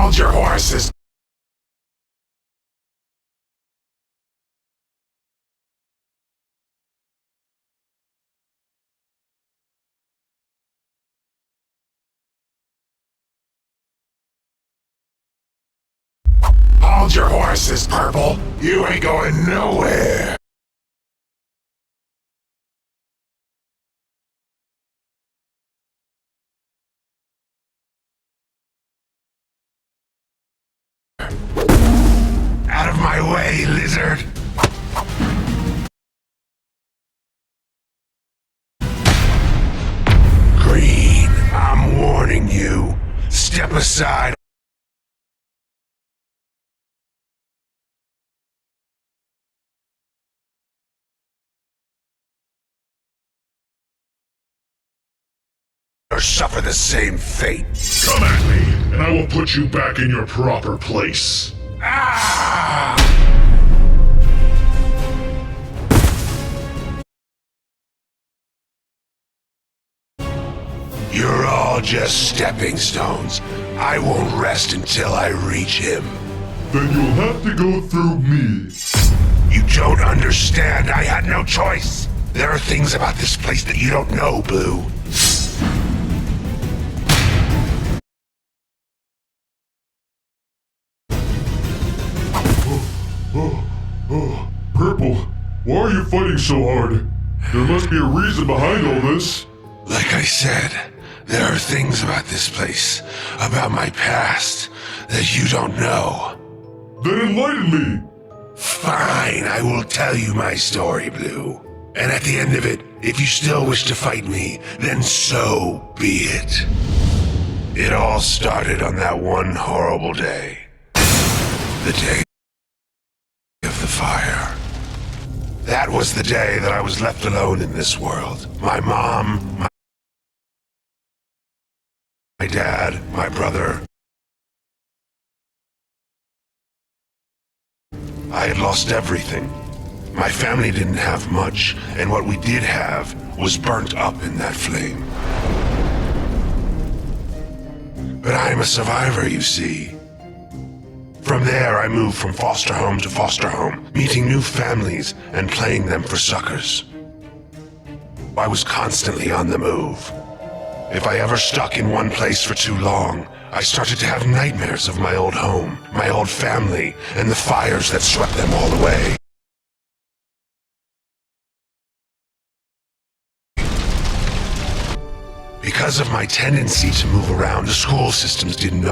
Hold your horses. Hold your horses, Purple. You ain't going nowhere. Out of my way, lizard. Green, I'm warning you. Step aside. Or suffer the same fate. Come at me, and I will put you back in your proper place. Ah! You're all just stepping stones. I won't rest until I reach him. Then you'll have to go through me. You don't understand. I had no choice. There are things about this place that you don't know, Blue. Purple, why are you fighting so hard? There must be a reason behind all this. Like I said, there are things about this place, about my past, that you don't know. Then enlighten me. Fine, I will tell you my story, Blue. And at the end of it, if you still wish to fight me, then so be it. It all started on that one horrible day. The day of the fire. That was the day that I was left alone in this world. My mom, my dad, my brother. I had lost everything. My family didn't have much, and what we did have was burnt up in that flame. But I am a survivor, you see. From there, I moved from foster home to foster home, meeting new families and playing them for suckers. I was constantly on the move. If I ever stuck in one place for too long, I started to have nightmares of my old home, my old family, and the fires that swept them all away. Because of my tendency to move around, the school systems didn't know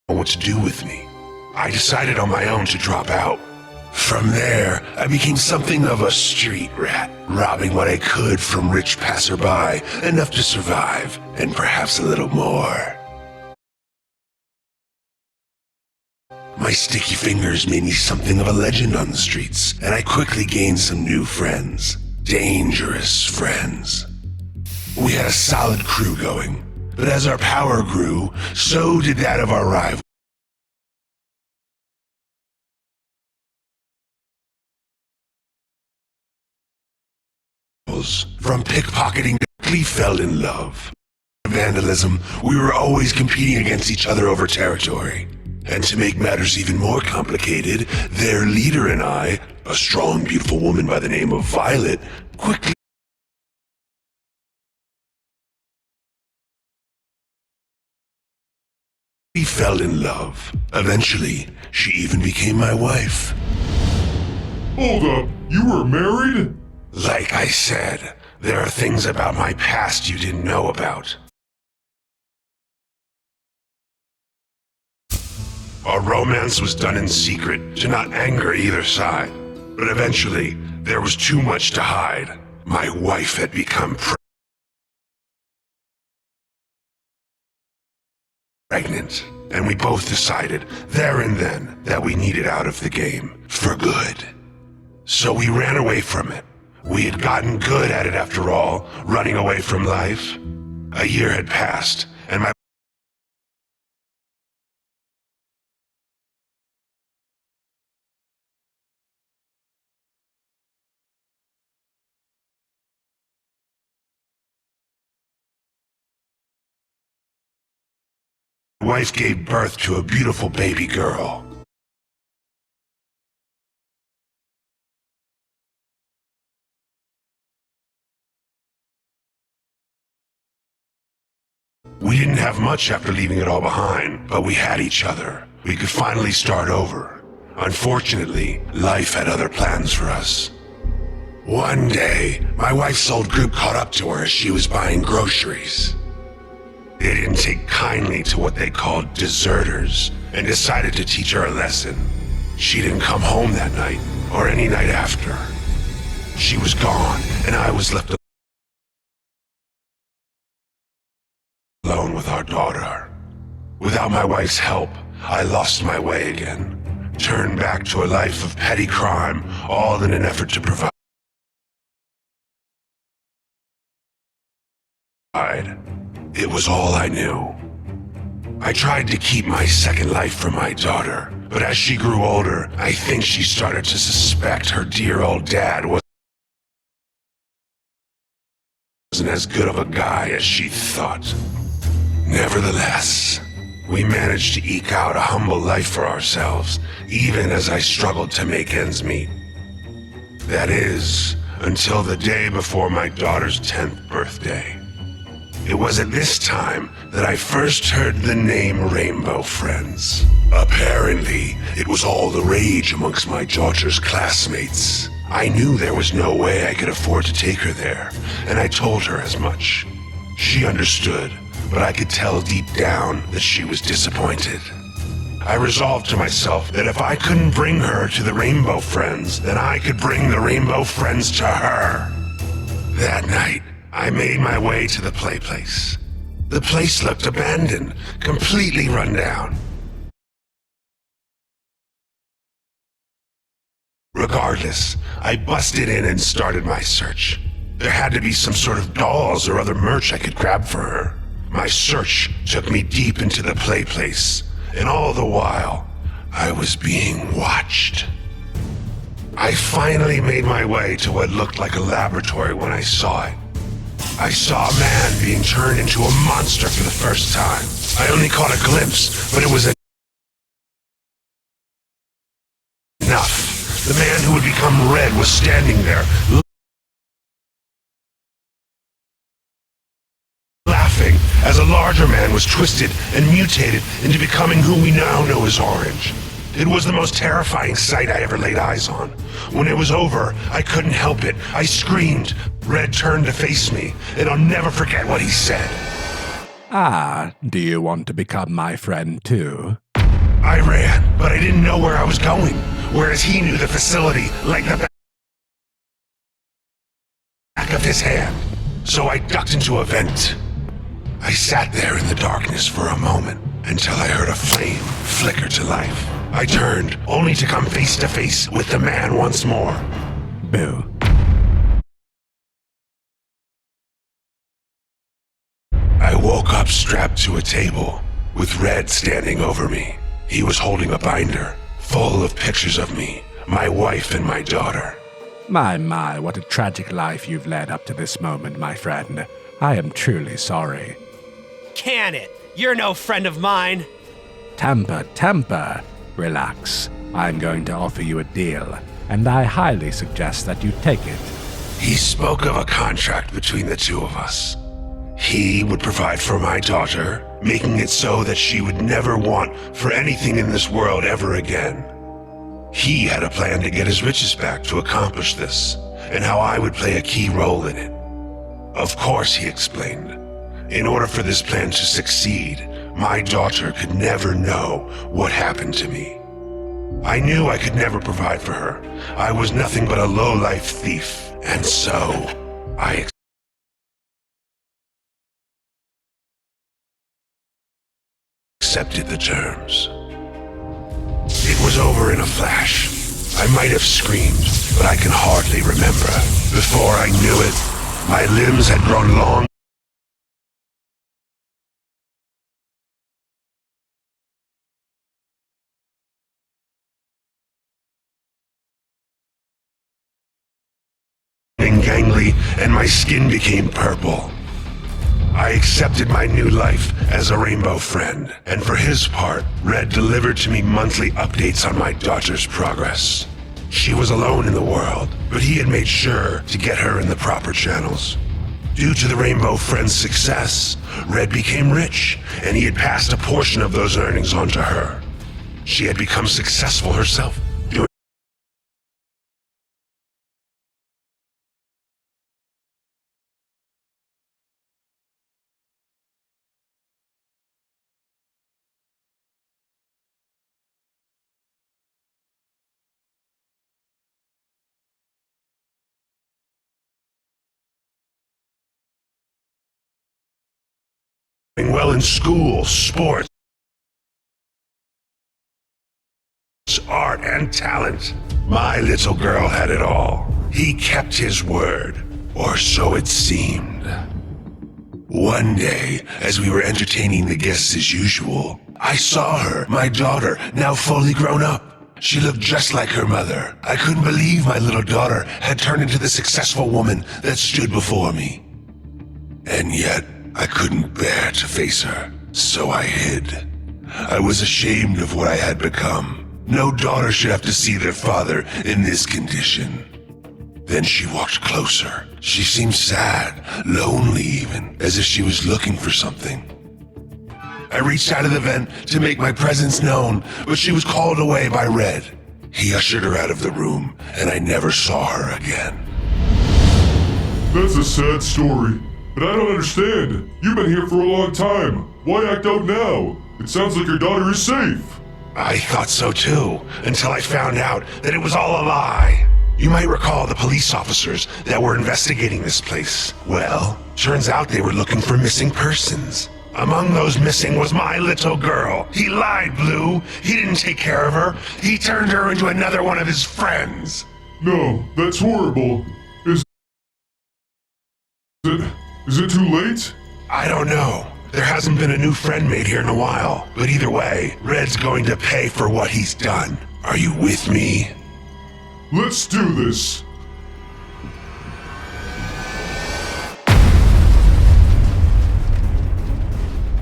what to do with me. I decided on my own to drop out. From there, I became something of a street rat, robbing what I could from rich passerby, enough to survive, and perhaps a little more. My sticky fingers made me something of a legend on the streets, and I quickly gained some new friends. Dangerous friends. We had a solid crew going, but as our power grew, so did that of our rivals. From pickpocketing to quickly fell in love. Vandalism, we were always competing against each other over territory. And to make matters even more complicated, their leader and I, a strong, beautiful woman by the name of Violet, quickly fell in love. Eventually, she even became my wife. Hold up, you were married? Like I said, there are things about my past you didn't know about. Our romance was done in secret to not anger either side. But eventually, there was too much to hide. My wife had become pregnant, and we both decided there and then that we needed out of the game for good. So we ran away from it. We had gotten good at it after all, running away from life. A year had passed, and my wife gave birth to a beautiful baby girl. We didn't have much after leaving it all behind, but we had each other. We could finally start over. Unfortunately, life had other plans for us. One day, my wife's old group caught up to her as she was buying groceries. They didn't take kindly to what they called deserters and decided to teach her a lesson. She didn't come home that night or any night after. She was gone, and I was left alone with our daughter. Without my wife's help, I lost my way again, turned back to a life of petty crime, all in an effort to provide. It was all I knew. I tried to keep my second life from my daughter, but as she grew older, I think she started to suspect her dear old dad wasn't as good of a guy as she thought. Nevertheless, we managed to eke out a humble life for ourselves, even as I struggled to make ends meet. That is, until the day before my daughter's 10th birthday. It was at this time that I first heard the name Rainbow Friends. Apparently, it was all the rage amongst my daughter's classmates. I knew there was no way I could afford to take her there, and I told her as much. She understood, but I could tell deep down that she was disappointed. I resolved to myself that if I couldn't bring her to the Rainbow Friends, then I could bring the Rainbow Friends to her. That night, I made my way to the play place. The place looked abandoned, completely run down. Regardless, I busted in and started my search. There had to be some sort of dolls or other merch I could grab for her. My search took me deep into the play place, and all the while, I was being watched. I finally made my way to what looked like a laboratory when I saw it. I saw a man being turned into a monster for the first time. I only caught a glimpse, but it was enough. The man who had become red was standing there, laughing, as a larger man was twisted and mutated into becoming who we now know as Orange. It was the most terrifying sight I ever laid eyes on. When it was over, I couldn't help it. I screamed. Red turned to face me, and I'll never forget what he said. Ah, do you want to become my friend too? I ran, but I didn't know where I was going, whereas he knew the facility like the back of his hand. So I ducked into a vent. I sat there in the darkness for a moment until I heard a flame flicker to life. I turned, only to come face to face with the man once more. Boo. I woke up strapped to a table, with Red standing over me. He was holding a binder, full of pictures of me, my wife and my daughter. My, what a tragic life you've led up to this moment, my friend. I am truly sorry. Can it? You're no friend of mine. Temper. Relax. I'm going to offer you a deal, and I highly suggest that you take it. He spoke of a contract between the two of us. He would provide for my daughter, making it so that she would never want for anything in this world ever again. He had a plan to get his riches back to accomplish this, and how I would play a key role in it. Of course, he explained, in order for this plan to succeed, my daughter could never know what happened to me. I knew I could never provide for her. I was nothing but a low-life thief, and so I accepted the terms. It was over in a flash. I might have screamed, but I can hardly remember. Before I knew it, my limbs had grown long and gangly, and my skin became purple. I accepted my new life as a rainbow friend, and for his part, Red delivered to me monthly updates on my daughter's progress. She was alone in the world, but he had made sure to get her in the proper channels. Due to the Rainbow Friend's success, Red became rich, and he had passed a portion of those earnings on to her. She had become successful herself, doing well in school, sports, art, and talent. My little girl had it all. He kept his word, or so it seemed. One day, as we were entertaining the guests as usual, I saw her, my daughter, now fully grown up. She looked just like her mother. I couldn't believe my little daughter had turned into the successful woman that stood before me. And yet, I couldn't bear to face her, so I hid. I was ashamed of what I had become. No daughter should have to see their father in this condition. Then she walked closer. She seemed sad, lonely even, as if she was looking for something. I reached out of the vent to make my presence known, but she was called away by Red. He ushered her out of the room, and I never saw her again. That's a sad story, but I don't understand. You've been here for a long time. Why act out now? It sounds like your daughter is safe. I thought so too, until I found out that it was all a lie. You might recall the police officers that were investigating this place. Well, turns out they were looking for missing persons. Among those missing was my little girl. He lied, Blue. He didn't take care of her. He turned her into another one of his friends. No, that's horrible. Is it too late? I don't know. There hasn't been a new friend made here in a while. But either way, Red's going to pay for what he's done. Are you with me? Let's do this.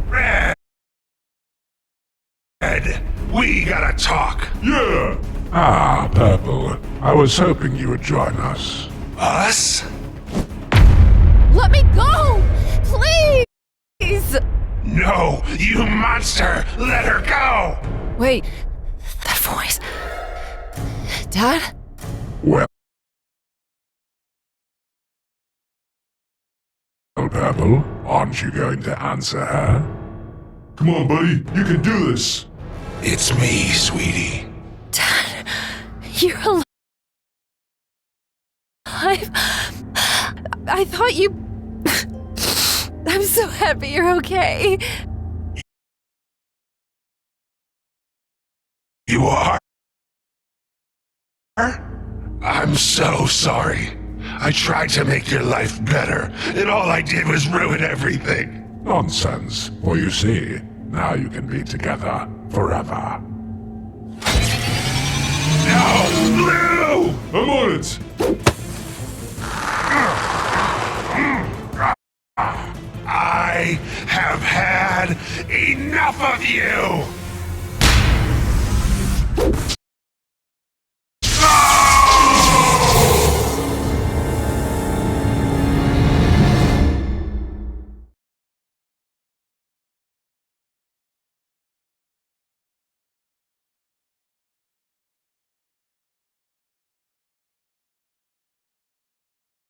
Red! We gotta talk. Yeah! Ah, Purple. I was hoping you would join us. Us? Let me go! Please! No, you monster! Let her go! Wait, that voice. Dad? Well, Purple, aren't you going to answer her? Come on, buddy. You can do this. It's me, sweetie. Dad, you're alive. I thought you... I'm so happy you're okay. You are? I'm so sorry. I tried to make your life better, and all I did was ruin everything. Nonsense. For you see, now you can be together forever. No, Blue! I'm on it. I have had enough of you!